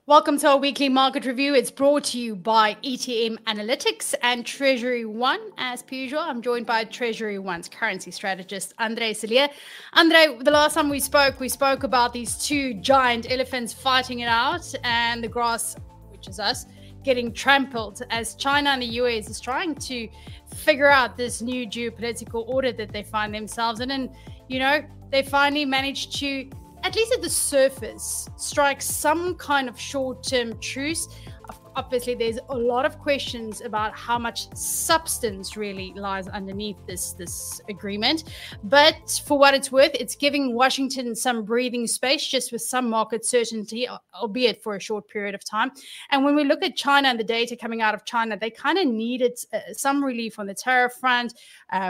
Welcome to our weekly market review. It's brought to you by ETM Analytics and Treasury One. As per usual, I'm joined by Treasury One's currency strategist, Andre Cilliers. Andre, the last time we spoke about these two giant elephants fighting it out and the grass, which is us, getting trampled as China and the US is trying to figure out this new geopolitical order that they find themselves in. And, they finally managed to, at least at the surface, strike some kind of short-term truce. Obviously, there's a lot of questions about how much substance really lies underneath this agreement. But for what it's worth, it's giving Washington some breathing space, just with some market certainty, albeit for a short period of time. And when we look at China and the data coming out of China, they kind of needed some relief on the tariff front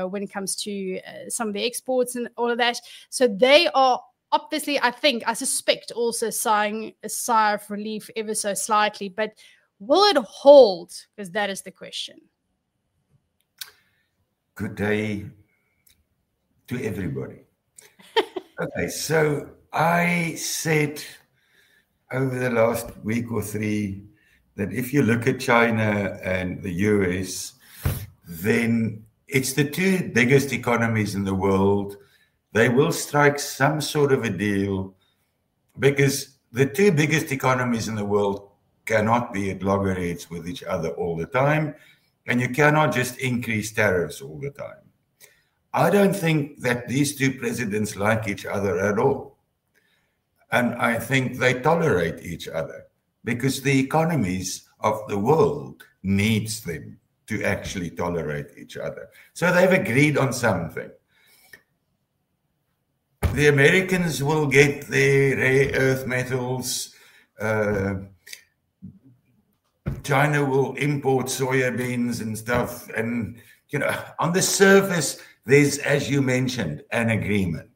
when it comes to some of the exports and all of that. So they are obviously, I suspect, also sighing a sigh of relief ever so slightly. But will it hold? Because that is the question. Good day to everybody. Okay, so I said over the last week or three that if you look at China and the US, then it's the two biggest economies in the world. They will strike some sort of a deal because the two biggest economies in the world cannot be at loggerheads with each other all the time, and you cannot just increase tariffs all the time. I don't think that these two presidents like each other at all. And I think they tolerate each other because the economies of the world needs them to actually tolerate each other. So they've agreed on something. The Americans will get their rare earth metals. China will import soybeans and stuff. And, on the surface, there's, as you mentioned, an agreement.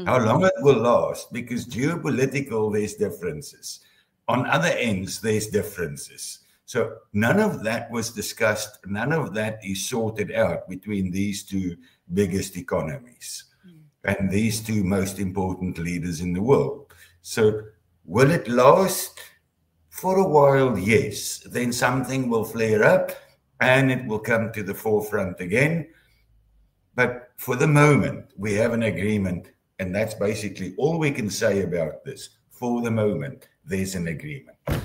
How long it will last, because geopolitical, there's differences. On other ends, there's differences. So none of that was discussed. None of that is sorted out between these two biggest economies and these two most important leaders in the world. So will it last? For a while, yes. Then something will flare up and it will come to the forefront again. But for the moment, we have an agreement, and that's basically all we can say about this. For the moment, there's an agreement. So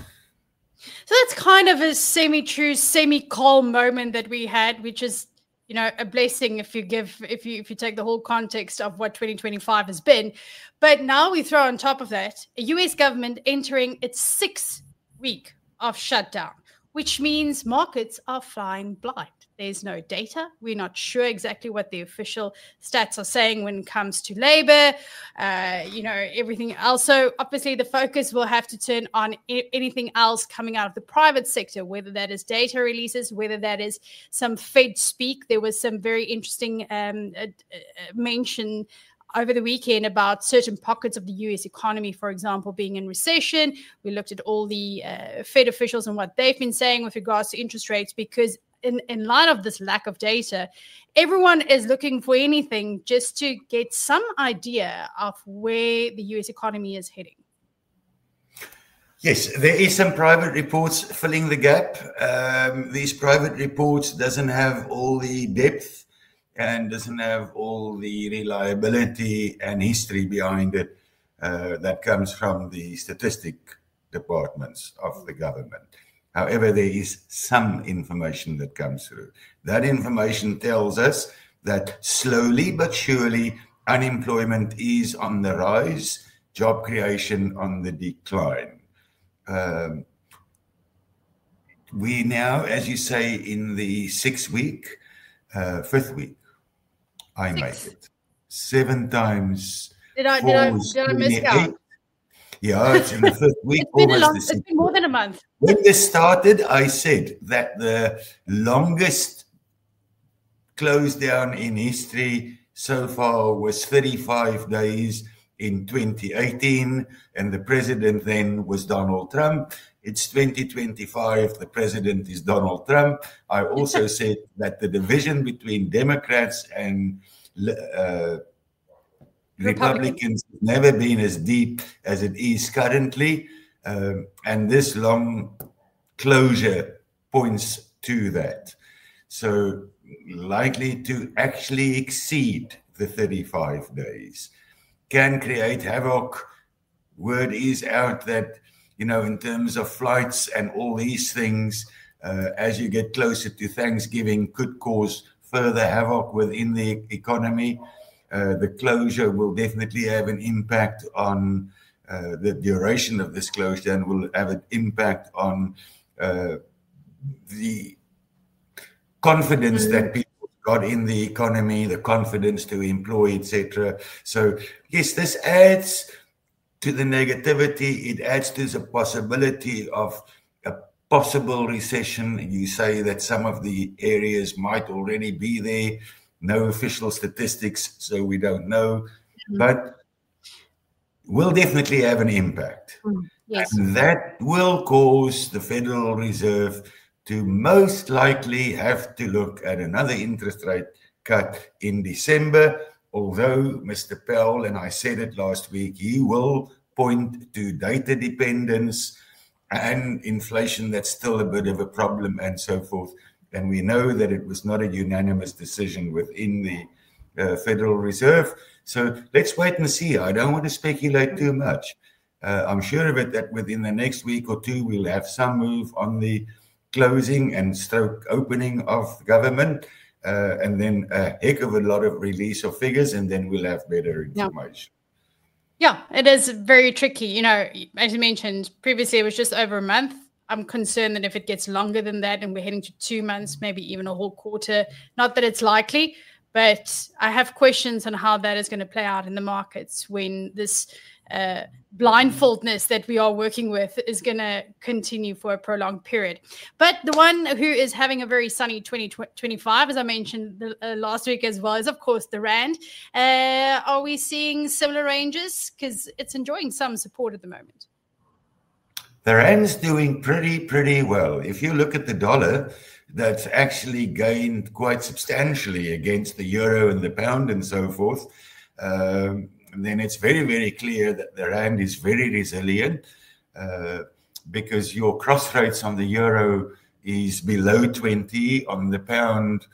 that's kind of a semi-true, semi-calm moment that we had, which is, a blessing if you take the whole context of what 2025 has been. But now we throw on top of that a US government entering its 6th week of shutdown, which means markets are flying blind. There's no data. We're not sure exactly what the official stats are saying when it comes to labor, everything else. So obviously the focus will have to turn on anything else coming out of the private sector, whether that is data releases, whether that is some Fed speak. There was some very interesting mention over the weekend about certain pockets of the US economy, for example, being in recession. We looked at all the Fed officials and what they've been saying with regards to interest rates, because in light of this lack of data, everyone is looking for anything just to get some idea of where the US economy is heading. Yes, there is some private reports filling the gap. These private reports doesn't have all the depth and doesn't have all the reliability and history behind it that comes from the statistic departments of the government. However, there is some information that comes through. That information tells us that slowly but surely unemployment is on the rise, job creation on the decline. We now, as you say, in the 5th week, I make it 7 times. Did I miscount? Yeah, it's in the 5th week. It's been more than a month. When this started, I said that the longest close down in history so far was 35 days in 2018, and the president then was Donald Trump. It's 2025, the president is Donald Trump. I also said that the division between Democrats and Republicans has never been as deep as it is currently. And this long closure points to that. So likely to actually exceed the 35 days, can create havoc. Word is out that, in terms of flights and all these things, as you get closer to Thanksgiving, could cause further havoc within the economy. The closure will definitely have an impact on the duration of this closure, and will have an impact on the confidence that people got in the economy, the confidence to employ, etc. So yes, this adds to the negativity. It adds to the possibility of a possible recession. You say that some of the areas might already be there. No official statistics, so we don't know, but will definitely have an impact. Yes. And that will cause the Federal Reserve to most likely have to look at another interest rate cut in December, although Mr. Powell, and I said it last week, he will point to data dependence and inflation that's still a bit of a problem and so forth. And we know that it was not a unanimous decision within the Federal Reserve. So let's wait and see. I don't want to speculate too much. I'm sure of it that within the next week or two, we'll have some move on the closing and stroke opening of government, and then a heck of a lot of release of figures, and then we'll have better information. Yeah, it is very tricky. As you mentioned previously, it was just over a month. I'm concerned that if it gets longer than that and we're heading to 2 months, maybe even a whole quarter, not that it's likely, but I have questions on how that is going to play out in the markets when this blindfoldness that we are working with is going to continue for a prolonged period. But the one who is having a very sunny 2025, as I mentioned last week as well, is, of course, the Rand. Are we seeing similar ranges? Because it's enjoying some support at the moment. The Rand's doing pretty well. If you look at the dollar, that's actually gained quite substantially against the euro and the pound and so forth. Then it's very, very clear that the Rand is very resilient, because your cross rates on the euro is below 20, on the pound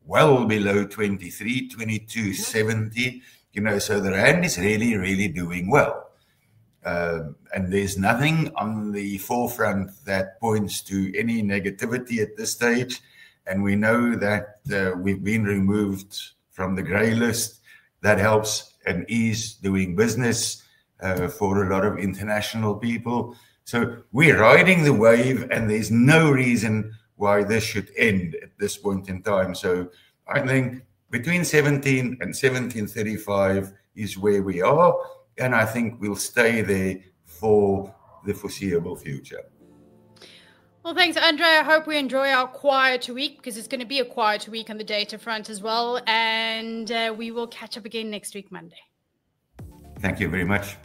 well below 23, 22.70. So the Rand is really, really doing well. And there's nothing on the forefront that points to any negativity at this stage. And we know that we've been removed from the grey list. That helps and ease doing business for a lot of international people. So we're riding the wave, and there's no reason why this should end at this point in time. So I think between 17 and 17.35 is where we are. And I think we'll stay there for the foreseeable future. Well, thanks, Andre. I hope we enjoy our quiet week, because it's going to be a quiet week on the data front as well. And we will catch up again next week, Monday. Thank you very much.